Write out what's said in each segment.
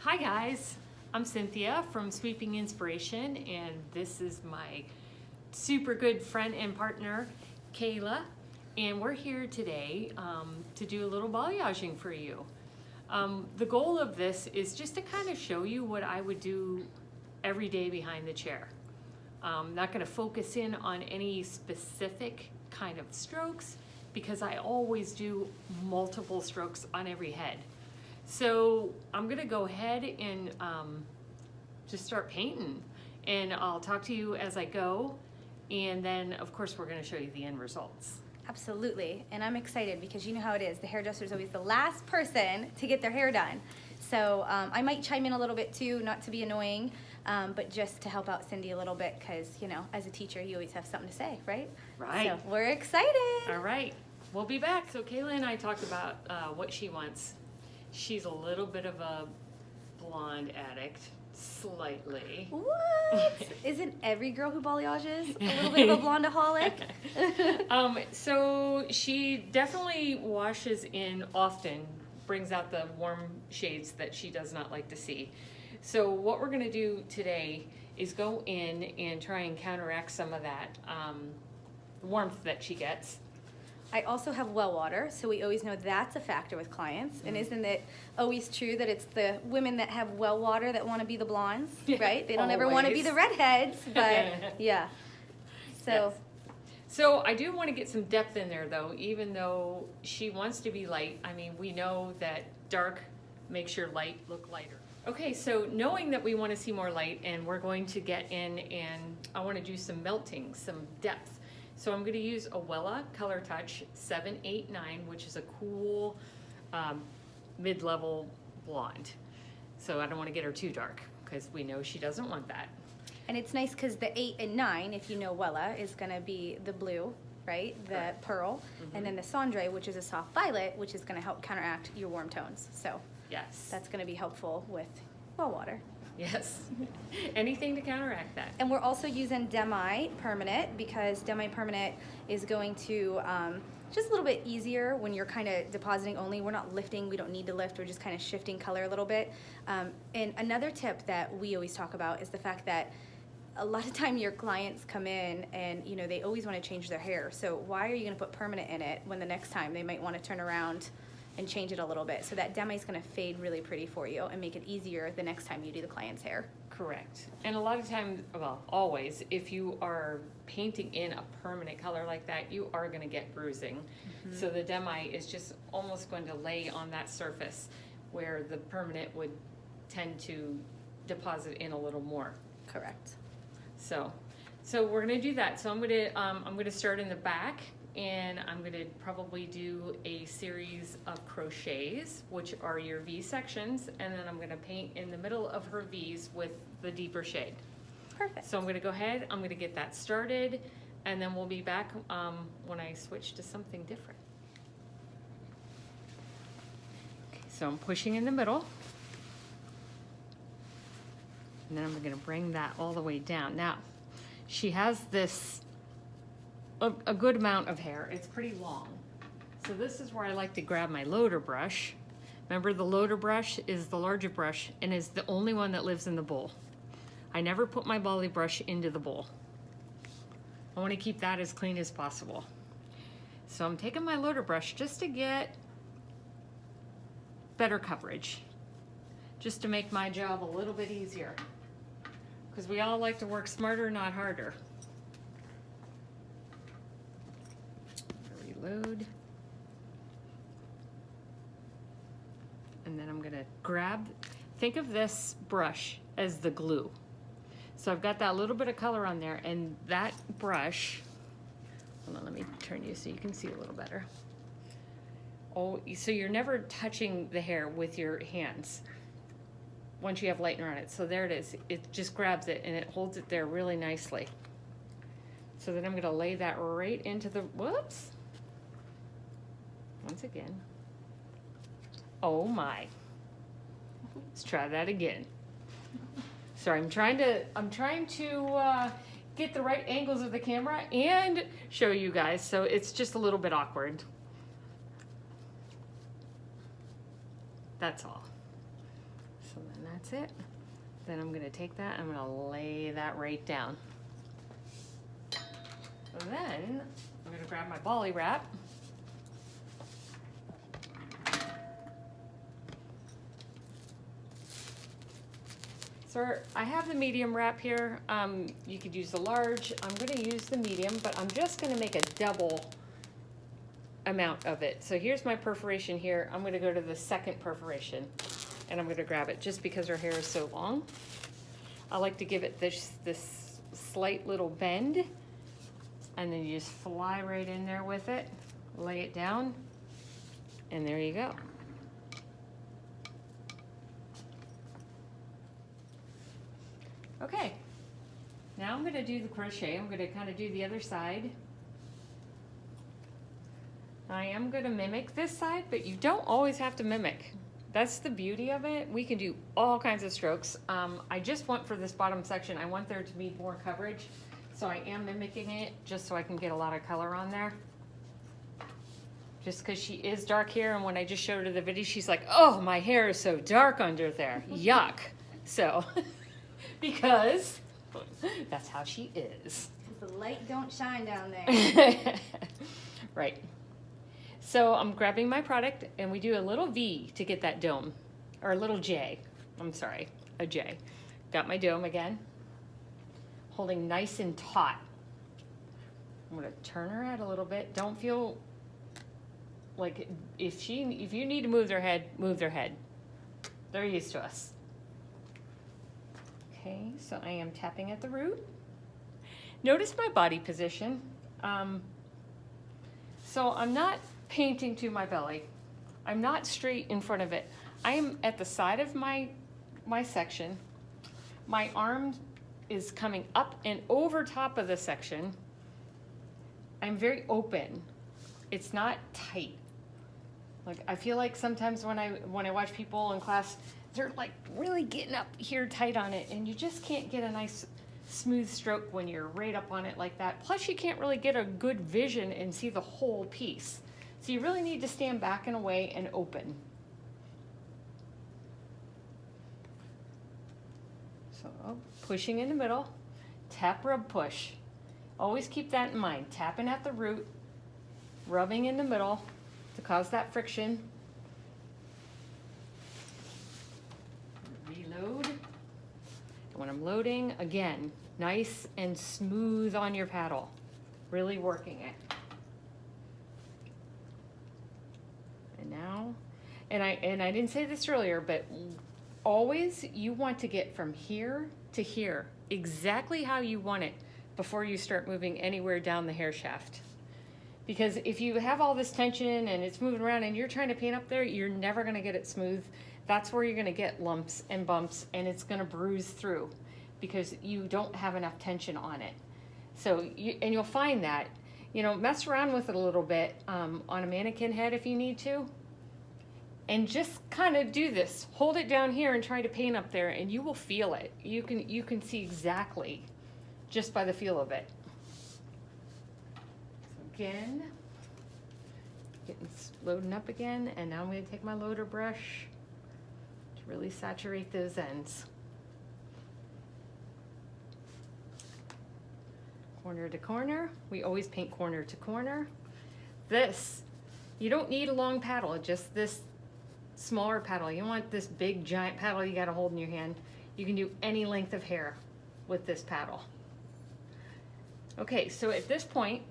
Hi guys, I'm Cynthia from Sweeping Inspiration, and this is my super good friend and partner, Kayla, and we're here today to do a little balayaging for you. The goal of this is just to kind of show you what I would do every day behind the chair. I'm not going to focus in on any specific kind of strokes because I always do multiple strokes on every head. So I'm gonna go ahead and just start painting, and I'll talk to you as I go, and then of course we're gonna show you the end results. Absolutely, and I'm excited because you know how it is. The hairdresser is always the last person to get their hair done. So I might chime in a little bit too, not to be annoying, but just to help out Cindy a little bit because, you know, as a teacher, you always have something to say, right? Right. So we're excited. All right, we'll be back. So Kayla and I talked about what she wants. She's a little bit of a blonde addict, slightly. What? Isn't every girl who balayages a little bit of a blondeaholic? So she definitely washes in often, brings out the warm shades that she does not like to see. So what we're gonna do today is go in and try and counteract some of that warmth that she gets. I also have well water, so we always know that's a factor with clients. And isn't it always true that it's the women that have well water that want to be the blondes, right? They don't ever want to be the redheads, but yeah. So, yes. So I do want to get some depth in there though, even though she wants to be light. I mean, we know that dark makes your light look lighter. Okay, so knowing that we want to see more light, and we're going to get in and I want to do some melting, some depth. So I'm going to use a Wella Color Touch 789, which is a cool mid-level blonde. So I don't want to get her too dark because we know she doesn't want that. and it's nice because the 8 and 9, if you know Wella, is going to be the blue, right? The Correct. pearl, and then the Cendre, which is a soft violet, which is going to help counteract your warm tones. So Yes. that's going to be helpful with well water. Yes. Anything to counteract that. And we're also using Demi Permanent because Demi Permanent is going to just a little bit easier when you're kind of depositing only. We're not lifting, we don't need to lift, we're just kind of shifting color a little bit. And another tip that we always talk about is the fact that a lot of time your clients come in and, you know, they always want to change their hair. So why are you going to put permanent in it when the next time they might want to turn around and change it a little bit? So that Demi is going to fade really pretty for you and make it easier the next time you do the client's hair. Correct. And a lot of times, well, always, if you are painting in a permanent color like that, you are going to get bruising. So the Demi is just almost going to lay on that surface where the permanent would tend to deposit in a little more. Correct. So we're going to do that. So I'm going to start in the back, and I'm going to probably do a series of crochets, which are your V sections, and then I'm going to paint in the middle of her V's with the deeper shade. Perfect. So I'm going to go ahead, I'm going to get that started, and then we'll be back when I switch to something different. Okay, so I'm pushing in the middle, and then I'm going to bring that all the way down. Now, she has this a good amount of hair. It's pretty long. So this is where I like to grab my loader brush. Remember, the loader brush is the larger brush and is the only one that lives in the bowl. I never put my Bali brush into the bowl. I want to keep that as clean as possible. So I'm taking my loader brush just to get better coverage, just to make my job a little bit easier, because we all like to work smarter, not harder. Reload. And then I'm gonna grab, think of this brush as the glue. So I've got that little bit of color on there, and that brush, hold on, let me turn you so you can see a little better. Oh, so you're never touching the hair with your hands once you have lightener on it. So there it is. It just grabs it and it holds it there really nicely. So then I'm gonna lay that right into the, whoops. Once again. Oh my. Let's try that again. Sorry, I'm trying to get the right angles of the camera and show you guys, so it's just a little bit awkward. That's all. So then That's it. Then I'm gonna take that, I'm gonna lay that right down. And then I'm gonna grab my Bali wrap. So I have the medium wrap here. You could use the large. I'm gonna use the medium, but I'm just gonna make a double amount of it. So here's my perforation here. I'm gonna go to the second perforation and I'm gonna grab it just because her hair is so long. I like to give it this slight little bend, and then you just fly right in there with it, lay it down, and there you go. Okay, now I'm gonna do the crochet. I'm gonna kind of do the other side. I am gonna mimic this side, but you don't always have to mimic. That's the beauty of it. We can do all kinds of strokes. I just want for this bottom section, I want there to be more coverage. So I am mimicking it just so I can get a lot of color on there. Just because she is dark here, and when I just showed her the video, she's like, oh, my hair is so dark under there. Yuck. So, because that's how she is. The light don't shine down there. Right. So I'm grabbing my product, and we do a little V to get that dome, or a little J. I'm sorry, a J. Got my dome again, holding nice and taut. I'm gonna turn her head a little bit. Don't feel like if you need to move their head, move their head. They're used to us. Okay, so I am tapping at the root. Notice my body position. So I'm not painting to my belly. I'm not straight in front of it. I am at the side of my section. My arm is coming up and over top of the section. I'm very open. It's not tight. Like, I feel like sometimes when I watch people in class, they're like really getting up here tight on it, and you just can't get a nice smooth stroke when you're right up on it like that. Plus, you can't really get a good vision and see the whole piece. So you really need to stand back and away and open. So pushing in the middle, tap, rub, push. Always keep that in mind. Tapping at the root, rubbing in the middle to cause that friction. Reload. And when I'm loading, again, nice and smooth on your paddle. Really working it. And now, and I didn't say this earlier, but always you want to get from here to here, exactly how you want it before you start moving anywhere down the hair shaft. Because if you have all this tension and it's moving around and you're trying to paint up there, you're never gonna get it smooth. That's where you're gonna get lumps and bumps, and it's gonna bruise through because you don't have enough tension on it. So, you'll find that, mess around with it a little bit on a mannequin head if you need to. And just kind of do this. Hold it down here and try to paint up there, and you will feel it. You can see exactly just by the feel of it. So again, loading up again, and now I'm going to take my loader brush to really saturate those ends. Corner to corner. We always paint corner to corner. This, you don't need a long paddle, just this smaller paddle. You don't want this big giant paddle you got to hold in your hand. You can do any length of hair with this paddle. Okay, so at this point,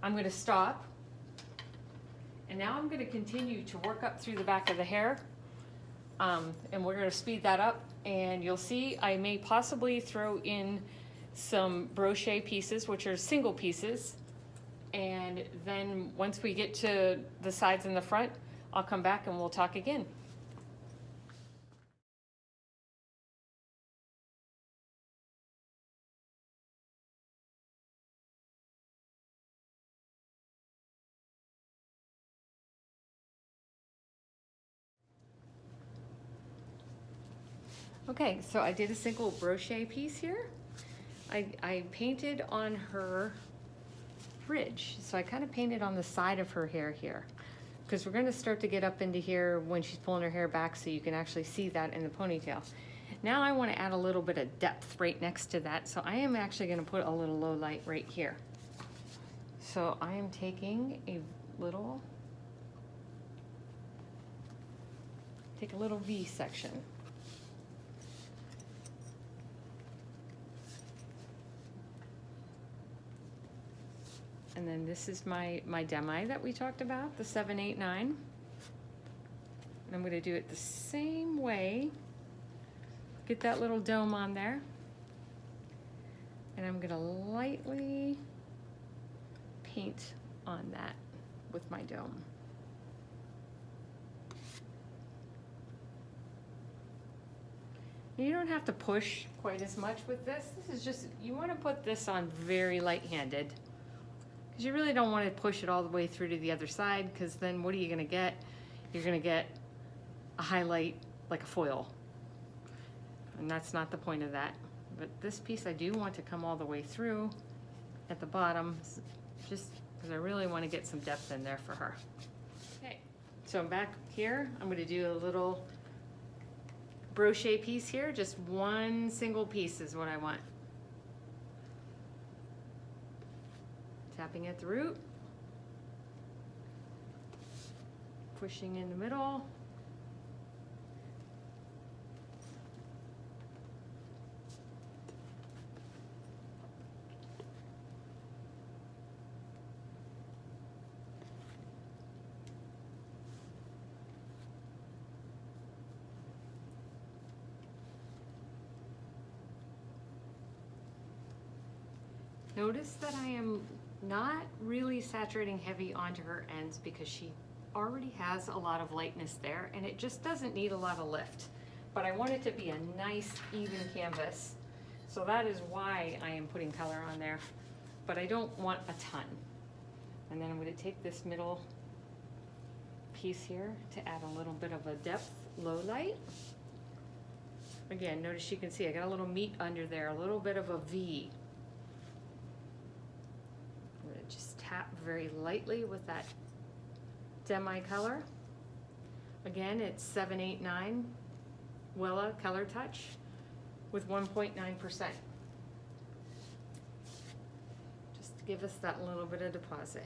I'm going to stop. And now I'm going to continue to work up through the back of the hair. And we're going to speed that up. And you'll see I may possibly throw in some brochet pieces, which are single pieces. And then once we get to the sides and the front, I'll come back and we'll talk again. Okay, so I did a single brochet piece here. I painted on her bridge. So I kind of painted on the side of her hair here. because we're gonna start to get up into here when she's pulling her hair back so you can actually see that in the ponytail. Now I wanna add a little bit of depth right next to that, so I am actually gonna put a little low light right here. So I am taking a little, take a little V section. And then this is my demi that we talked about, the 789. And I'm gonna do it the same way. Get that little dome on there. And I'm gonna lightly paint on that with my dome. You don't have to push quite as much with this. This is just, you wanna put this on very light-handed. Because you really don't want to push it all the way through to the other side, because then what are you going to get? You're going to get a highlight like a foil. And that's not the point of that. But this piece I do want to come all the way through at the bottom, just because I really want to get some depth in there for her. Okay, so I'm back here. I'm going to do a little brochet piece here. Just one single piece is what I want. Tapping at the root, pushing in the middle, notice that I am not really saturating heavy onto her ends because she already has a lot of lightness there and it just doesn't need a lot of lift. But I want it to be a nice even canvas. So that is why I am putting color on there. But I don't want a ton. And then I'm going to take this middle piece here to add a little bit of a depth low light. Again, notice you can see I got a little meat under there, a little bit of a V. Just tap very lightly with that demi color. Again, it's 789 Wella Color Touch with 1.9%. Just to give us that little bit of deposit.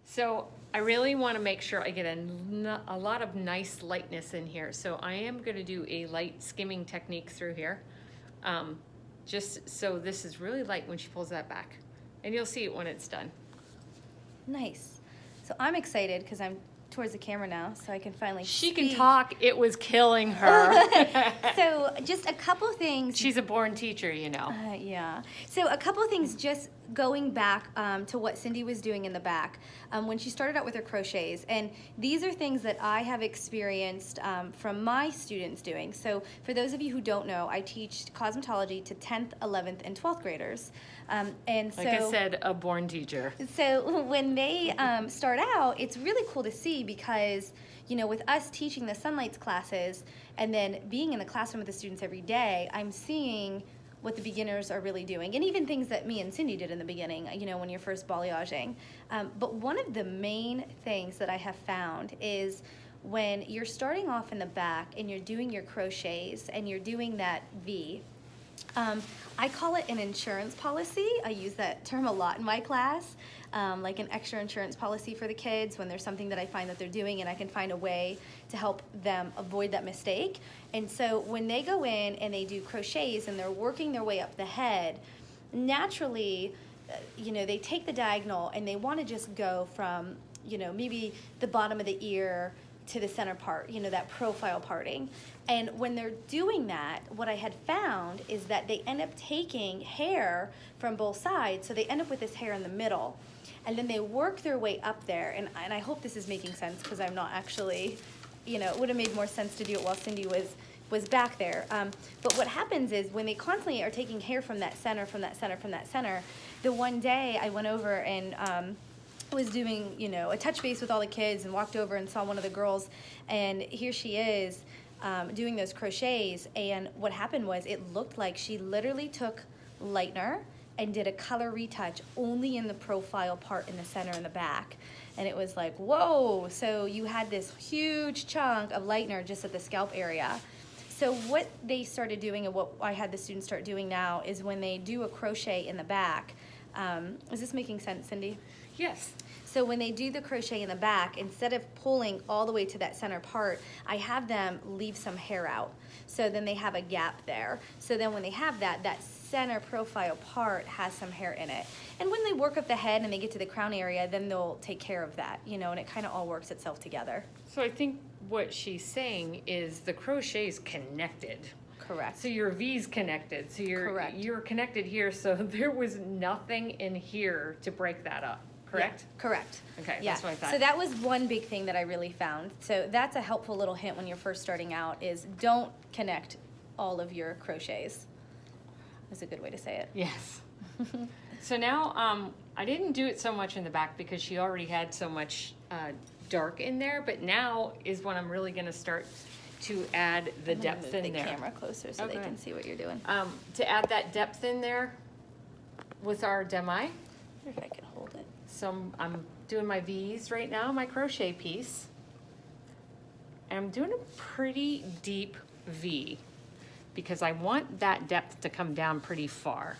So I really want to make sure I get a lot of nice lightness in here. So I am going to do a light skimming technique through here. Just so this is really light when she pulls that back. And you'll see it when it's done. Nice. So I'm excited because I'm towards the camera now, so I can finally She speak. can talk. It was killing her. So just a couple things. She's a born teacher, you know. Yeah. So a couple things just going back to what Cindy was doing in the back when she started out with her crochets. And these are things that I have experienced from my students doing. So for those of you who don't know, I teach cosmetology to 10th, 11th, and 12th graders. And so, like I said, a born teacher. So when they start out, it's really cool to see because, you know, with us teaching the Sunlights classes and then being in the classroom with the students every day, I'm seeing what the beginners are really doing, and even things that me and Cindy did in the beginning, you know, when you're first balayaging. But one of the main things that I have found is when you're starting off in the back and you're doing your crochets and you're doing that V, I call it an insurance policy. I use that term a lot in my class, like an extra insurance policy for the kids when there's something that I find that they're doing and I can find a way to help them avoid that mistake. And so when they go in and they do crochets and they're working their way up the head, naturally, you know, they take the diagonal and they want to just go from, you know, maybe the bottom of the ear to the center part, you know, that profile parting. And when they're doing that, what I had found is that they end up taking hair from both sides, so they end up with this hair in the middle. And then they work their way up there, and I hope this is making sense because I'm not actually, you know, it would have made more sense to do it while Cindy was was back there. But what happens is when they constantly are taking hair from that center, from that center, from that center, the one day I went over and was doing, you know, a touch base with all the kids and walked over and saw one of the girls, and here she is doing those crochets, and what happened was it looked like she literally took lightener and did a color retouch only in the profile part in the center and the back. And it was like, whoa, so you had this huge chunk of lightener just at the scalp area. So what they started doing, and what I had the students start doing now, is when they do a crochet in the back, is this making sense, Cindy? Yes. So when they do the crochet in the back, instead of pulling all the way to that center part, I have them leave some hair out. So then they have a gap there. So then when they have that, that center profile part has some hair in it. And when they work up the head and they get to the crown area, then they'll take care of that, you know, and it kind of all works itself together. So I think what she's saying is the crochet is connected. Correct. So your V's connected. So you're connected here. So there was nothing in here to break that up. Correct? Yeah, correct. Okay, yeah. that's what I thought. So that was one big thing that I really found. So that's a helpful little hint when you're first starting out, is don't connect all of your crochets. That's a good way to say it. Yes. So now I didn't do it so much in the back because she already had so much dark in there, but now is when I'm really going to start to add the depth in there. Move the camera closer so they can see what you're doing. To add that depth in there with our demi. I wonder if I can hold it. So I'm doing my V's right now, my crochet piece. And I'm doing a pretty deep V because I want that depth to come down pretty far.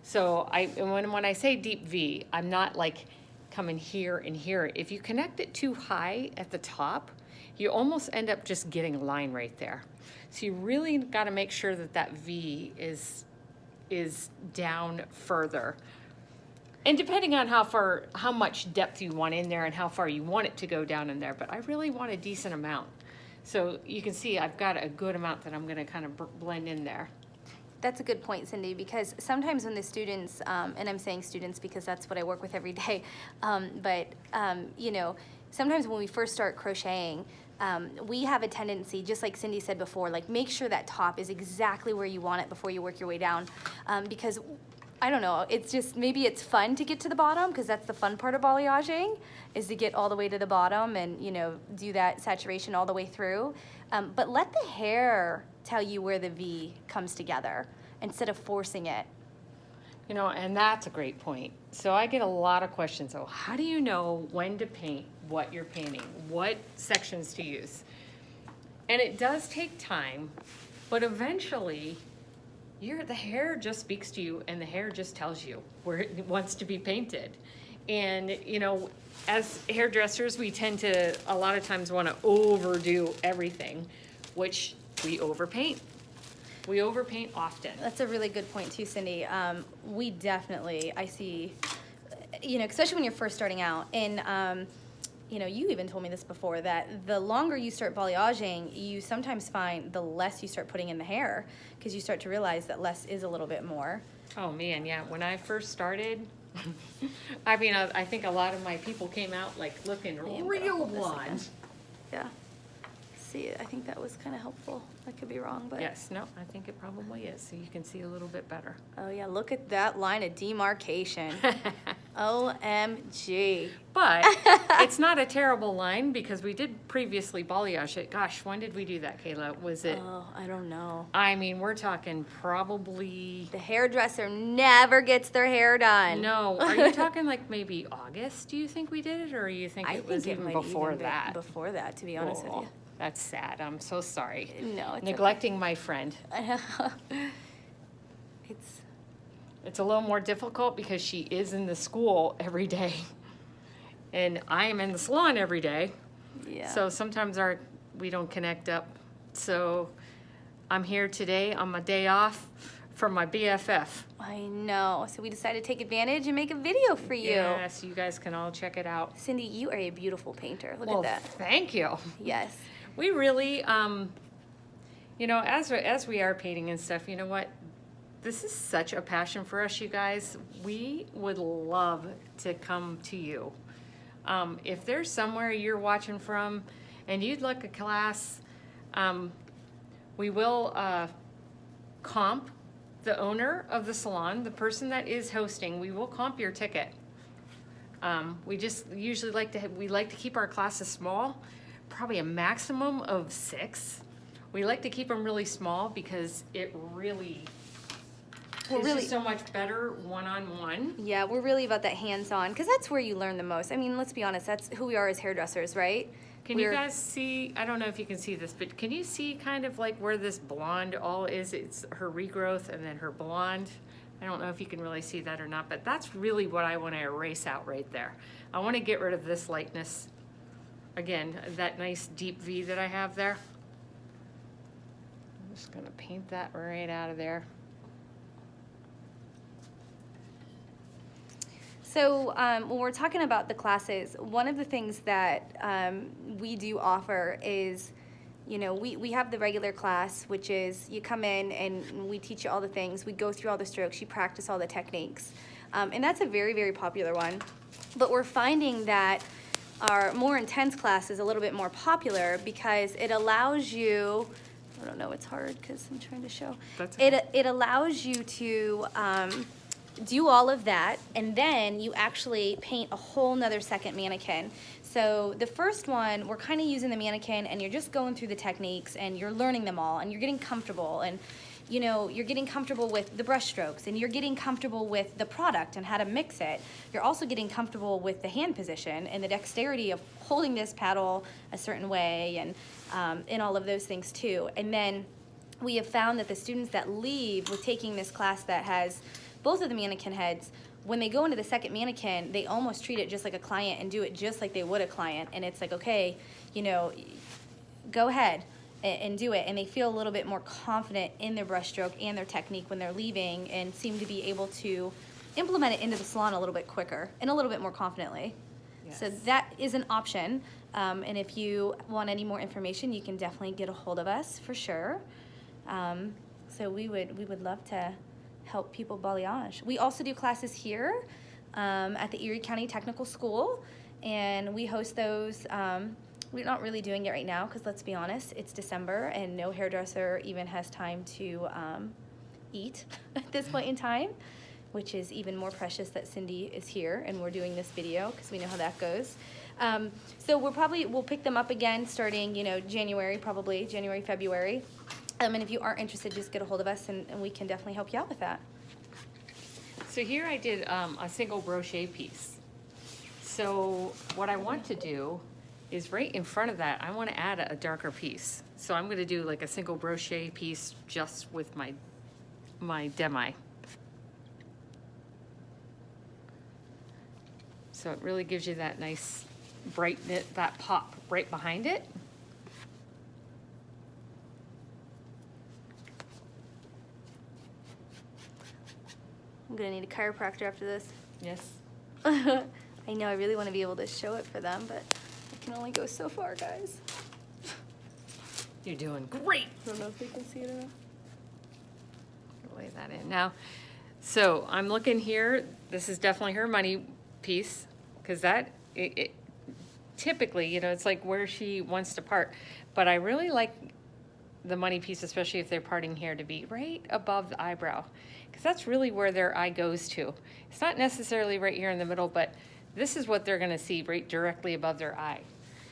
So when I say deep V, I'm not like coming here and here. If you connect it too high at the top, you almost end up just getting a line right there. So you really got to make sure that that V is down further. And depending on how much depth you want in there and how far you want it to go down in there, but I really want a decent amount. So you can see I've got a good amount that I'm going to kind of blend in there. That's a good point, Cindy, because sometimes when the students, and I'm saying students because that's what I work with every day, you know, sometimes when we first start crocheting, we have a tendency, just like Cindy said before, like make sure that top is exactly where you want it before you work your way down, because I don't know, it's just, maybe it's fun to get to the bottom, because that's the fun part of balayaging, is to get all the way to the bottom and, you know, do that saturation all the way through. But let the hair tell you where the V comes together instead of forcing it. You know, and that's a great point. So I get a lot of questions. So how do you know when to paint what you're painting, what sections to use? And it does take time, but eventually the hair just speaks to you, and the hair just tells you where it wants to be painted. And, you know, as hairdressers, we tend to a lot of times want to overdo everything, which we overpaint. We overpaint often. That's a really good point too, Cindy. We definitely, I see, you know, especially when you're first starting out, and you know, you even told me this before, that the longer you start balayaging, you sometimes find the less you start putting in the hair, because you start to realize that less is a little bit more. Oh man, yeah. When I first started, I mean, I think a lot of my people came out like looking real blonde. Yeah. See, I think that was kind of helpful. I could be wrong, but Yes, no, I think it probably is. So you can see a little bit better. oh yeah, look at that line of demarcation. OMG. But it's not a terrible line because we did previously balayage it. Gosh, when did we do that, Kayla? Was it? Oh, I don't know. I mean, we're talking probably. The hairdresser never gets their hair done. No, are you talking like maybe August? Do you think we did it, or you think it was even might before even that? Before that, to be honest with Oh, you. that's sad. I'm so sorry. No, it's Neglecting my friend. It's It's a little more difficult because she is in the school every day, and I am in the salon every day. yeah. So sometimes we don't connect up. So I'm here today on my day off from my BFF. I know. So we decided to take advantage and make a video for you. Yes, you guys can all check it out. Cindy, you are a beautiful painter. Look Well, at that. thank you. Yes. We really, you know, as we are painting and stuff, you know what? This is such a passion for us, you guys. We would love to come to you. If there's somewhere you're watching from and you'd like a class, We will comp the owner of the salon, the person that is hosting. We will comp your ticket. We just usually we like to keep our classes small, probably a maximum of 6. We like to keep them really small because it really is just so much better one-on-one. Yeah, we're really about that hands-on, because that's where you learn the most. I mean, let's be honest, that's who we are as hairdressers, right? Can you guys see, I don't know if you can see this, but can you see kind of like where this blonde all is? It's her regrowth and then her blonde. I don't know if you can really see that or not, but that's really what I want to erase out right there. I want to get rid of this lightness. Again, that nice deep V that I have there. I'm just going to paint that right out of there. So when we're talking about the classes, one of the things that we do offer is, you know, we have the regular class, which is you come in and we teach you all the things. We go through all the strokes. You practice all the techniques. And that's a very, very popular one. But we're finding that our more intense class is a little bit more popular because it allows you, I don't know, it's hard because I'm trying to show. That's okay. It allows you to do all of that, and then you actually paint a whole nother second mannequin. So the first one, we're kind of using the mannequin and you're just going through the techniques and you're learning them all and you're getting comfortable, and you know, you're getting comfortable with the brush strokes and you're getting comfortable with the product and how to mix it. You're also getting comfortable with the hand position and the dexterity of holding this paddle a certain way, and all of those things too. And then we have found that the students that leave with taking this class that has both of the mannequin heads, when they go into the second mannequin, they almost treat it just like a client and do it just like they would a client. And it's like, okay, you know, go ahead and do it. And they feel a little bit more confident in their brushstroke and their technique when they're leaving, and seem to be able to implement it into the salon a little bit quicker and a little bit more confidently. Yes. So that is an option. And if you want any more information, you can definitely get a hold of us for sure. So we would love to help people balayage. We also do classes here at the Erie County Technical School, and we host those. We're not really doing it right now because, let's be honest, it's December and no hairdresser even has time to eat at this point in time, which is even more precious that Cindy is here and we're doing this video because we know how that goes. So we'll pick them up again starting, you know, January, February. And if you are interested, just get a hold of us and we can definitely help you out with that. So here I did a single crochet piece. So what I want to do is right in front of that, I want to add a darker piece. So I'm going to do like a single crochet piece just with my demi. So it really gives you that nice bright, that pop right behind it. I'm gonna need a chiropractor after this. Yes. I know, I really want to be able to show it for them, but I can only go so far, guys. You're doing great. I don't know if they can see it or not. Lay that in now. So I'm looking here. This is definitely her money piece, because that it typically, you know, it's like where she wants to part. But I really like the money piece, especially if they're parting hair, to be right above the eyebrow, because that's really where their eye goes to. It's not necessarily right here in the middle, but this is what they're going to see right directly above their eye.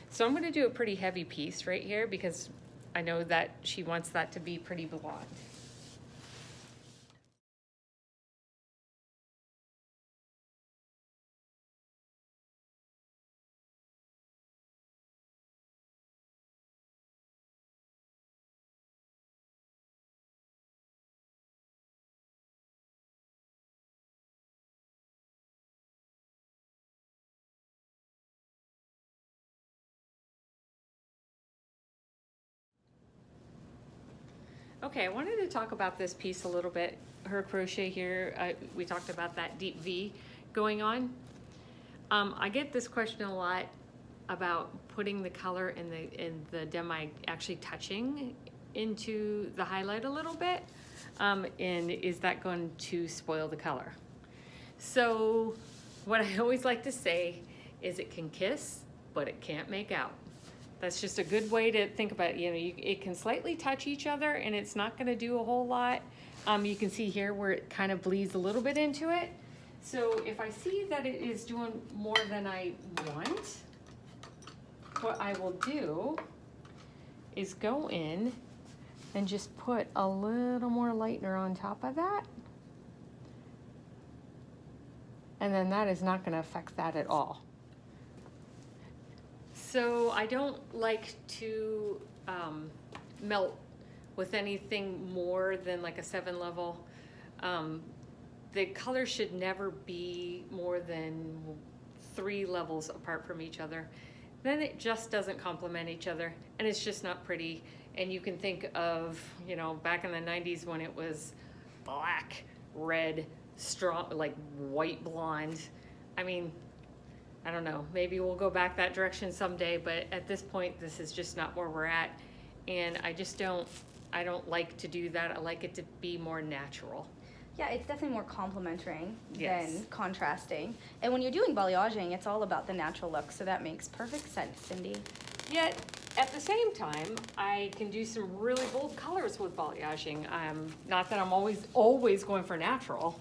So I'm going to do a pretty heavy piece right here because I know that she wants that to be pretty blonde. Okay, I wanted to talk about this piece a little bit. Her crochet here, we talked about that deep V going on. I get this question a lot about putting the color in the demi actually touching into the highlight a little bit, and is that going to spoil the color? So what I always like to say is it can kiss, but it can't make out. That's just a good way to think about it. You know, it can slightly touch each other and it's not gonna do a whole lot. You can see here where it kind of bleeds a little bit into it. So if I see that it is doing more than I want, what I will do is go in and just put a little more lightener on top of that. And then that is not gonna affect that at all. So I don't like to melt with anything more than like a 7 level. The color should never be more than 3 levels apart from each other. Then it just doesn't complement each other and it's just not pretty. And you can think of, you know, back in the 90s when it was black, red, strong, like white blonde. I mean, I don't know, maybe we'll go back that direction someday, but at this point, this is just not where we're at. And I don't like to do that. I like it to be more natural. Yeah, it's definitely more complementing Yes. than contrasting. And when you're doing balayaging, it's all about the natural look, so that makes perfect sense, Cindy. Yet, at the same time, I can do some really bold colors with balayaging. Not that I'm always going for natural.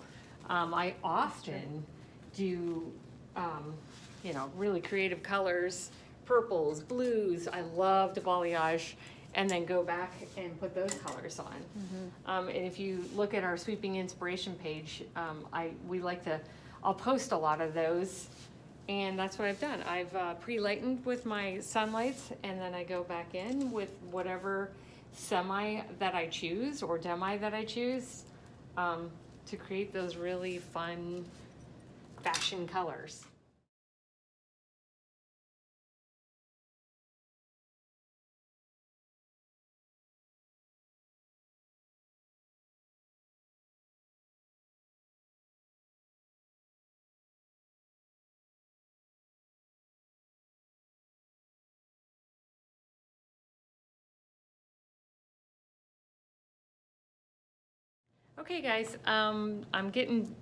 I often do, you know, really creative colors, purples, blues. I love to balayage and then go back and put those colors on. And if you look at our Sweeping Inspiration page, I'll post a lot of those. And that's what I've done. I've pre-lightened with my sunlights, and then I go back in with whatever semi that I choose or demi that I choose to create those really fun fashion colors. Okay, guys, I'm getting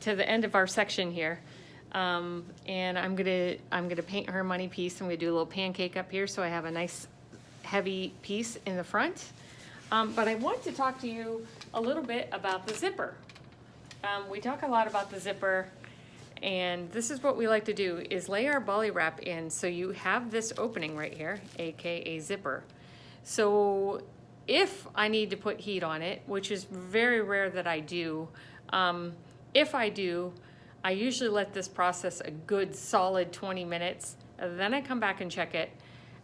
to the end of our section here, and I'm gonna paint her money piece. I'm gonna do a little pancake up here, so I have a nice heavy piece in the front. But I want to talk to you a little bit about the zipper. We talk a lot about the zipper, and this is what we like to do: is lay our bali wrap in, so you have this opening right here, aka zipper. So if I need to put heat on it, which is very rare that I do, if I do, I usually let this process a good solid 20 minutes, and then I come back and check it.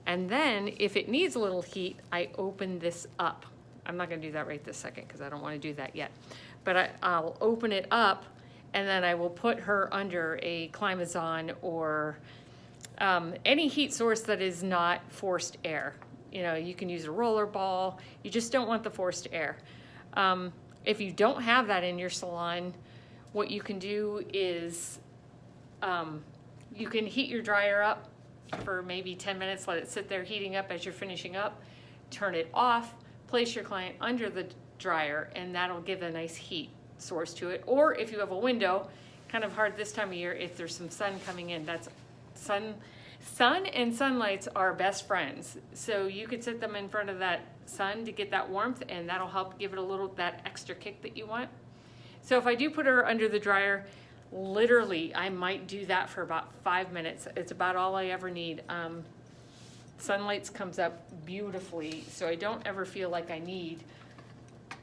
And then if it needs a little heat, I open this up. I'm not gonna do that right this second because I don't wanna do that yet. But I'll open it up and then I will put her under a Climazon or any heat source that is not forced air. You know, you can use a roller ball. You just don't want the forced air. If you don't have that in your salon, what you can do is you can heat your dryer up for maybe 10 minutes, let it sit there heating up as you're finishing up, turn it off, place your client under the dryer, and that'll give a nice heat source to it. Or if you have a window, kind of hard this time of year, if there's some sun coming in, that's sun and sunlights are best friends. So you could sit them in front of that sun to get that warmth, and that'll help give it a little, that extra kick that you want. So if I do put her under the dryer, literally I might do that for about 5 minutes. It's about all I ever need. Sunlights comes up beautifully, so I don't ever feel like I need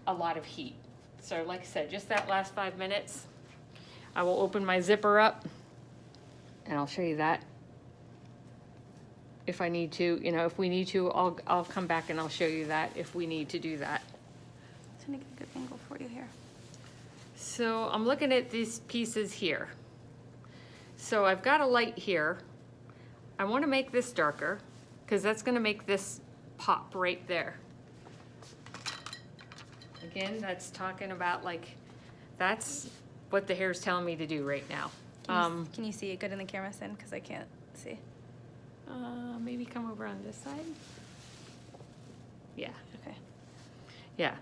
a lot of heat. So like I said, just that last 5 minutes, I will open my zipper up and I'll show you that. If I need to, you know, if we need to, I'll come back and I'll show you that if we need to do that. Just gonna get a good angle for you here. So I'm looking at these pieces here. So I've got a light here. I want to make this darker because that's going to make this pop right there. Again, that's talking about like, that's what the hair's telling me to do right now. Can you see it good in the camera, Sin? Because I can't see. Maybe come over on this side. Yeah. Okay. Yeah.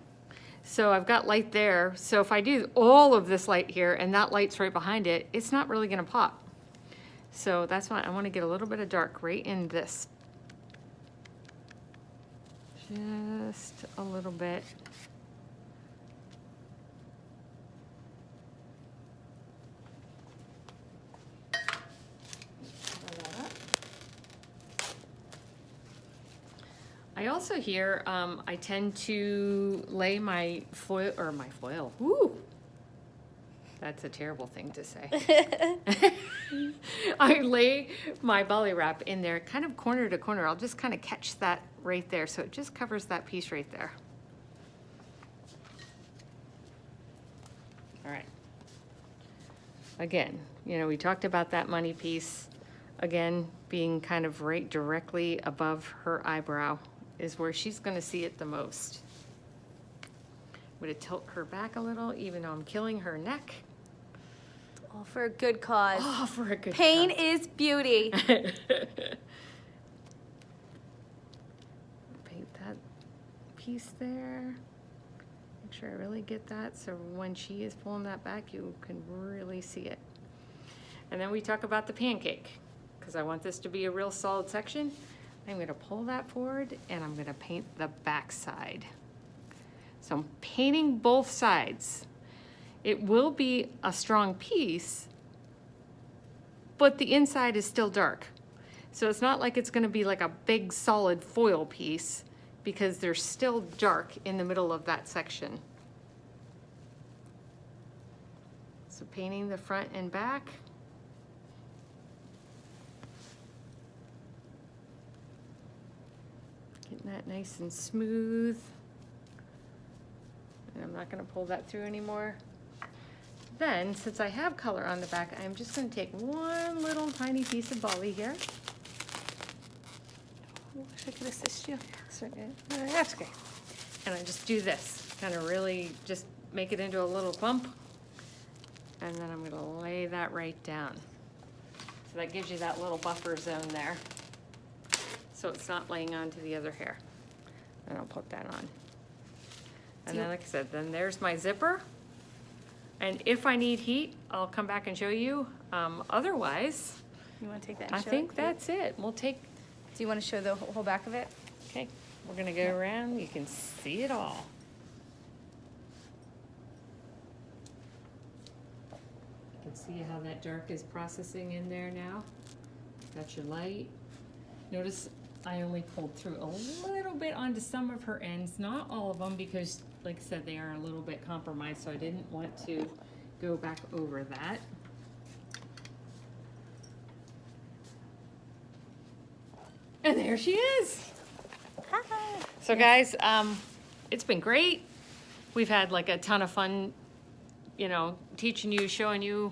So I've got light there. So if I do all of this light here and that light's right behind it, it's not really gonna pop. So that's why I wanna get a little bit of dark right in this just a little bit. I also hear I tend to lay my foil. Woo! That's a terrible thing to say. I lay my belly wrap in there, kind of corner to corner. I'll just kind of catch that right there, so it just covers that piece right there. All right. Again, you know, we talked about that money piece. Again, being kind of right directly above her eyebrow is where she's going to see it the most. I'm going to tilt her back a little, even though I'm killing her neck. All for a good cause. All for a good Pain cause. is beauty. Paint that piece there. Make sure I really get that, so when she is pulling that back, you can really see it. And then we talk about the pancake, because I want this to be a real solid section. I'm going to pull that forward, and I'm going to paint the back side. So I'm painting both sides. It will be a strong piece, but the inside is still dark. So it's not like it's going to be like a big solid foil piece, because they're still dark in the middle of that section. So painting the front and back. Getting that nice and smooth. And I'm not going to pull that through anymore. Then, since I have color on the back, I'm just going to take one little tiny piece of Bali here. I wish I could assist you. That's okay. That's okay. And I just do this, kind of really just make it into a little clump. And then I'm going to lay that right down. So that gives you that little buffer zone there. So it's not laying onto the other hair. And I'll put that on. And then, like I said, then there's my zipper. And if I need heat, I'll come back and show you. Otherwise, You want to take that and I show think it? that's it. We'll take, Do you want to show the whole back of it? okay, we're gonna go around. You can see it all. You can see how that dark is processing in there now. Got your light. Notice I only pulled through a little bit onto some of her ends, not all of them, because like I said, they are a little bit compromised, so I didn't want to go back over that. And there she is. Hi. So guys, it's been great. We've had like a ton of fun, you know, teaching you, showing you.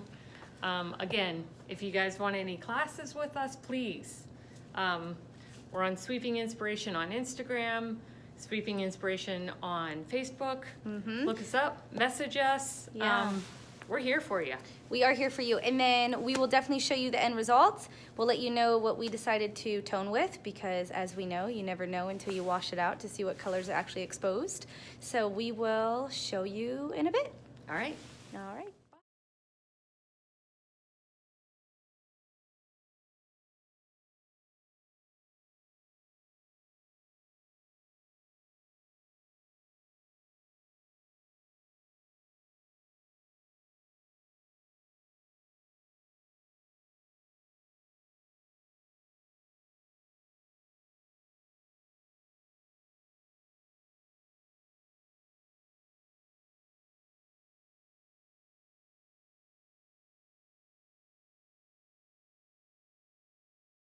Again, if you guys want any classes with us, please. We're on Sweeping Inspiration on Instagram, Sweeping Inspiration on Facebook. Look us up, message us. Yeah. We're here for you. We are here for you. And then we will definitely show you the end results. We'll let you know what we decided to tone with, because as we know, you never know until you wash it out to see what colors are actually exposed. So we will show you in a bit. All right. All right.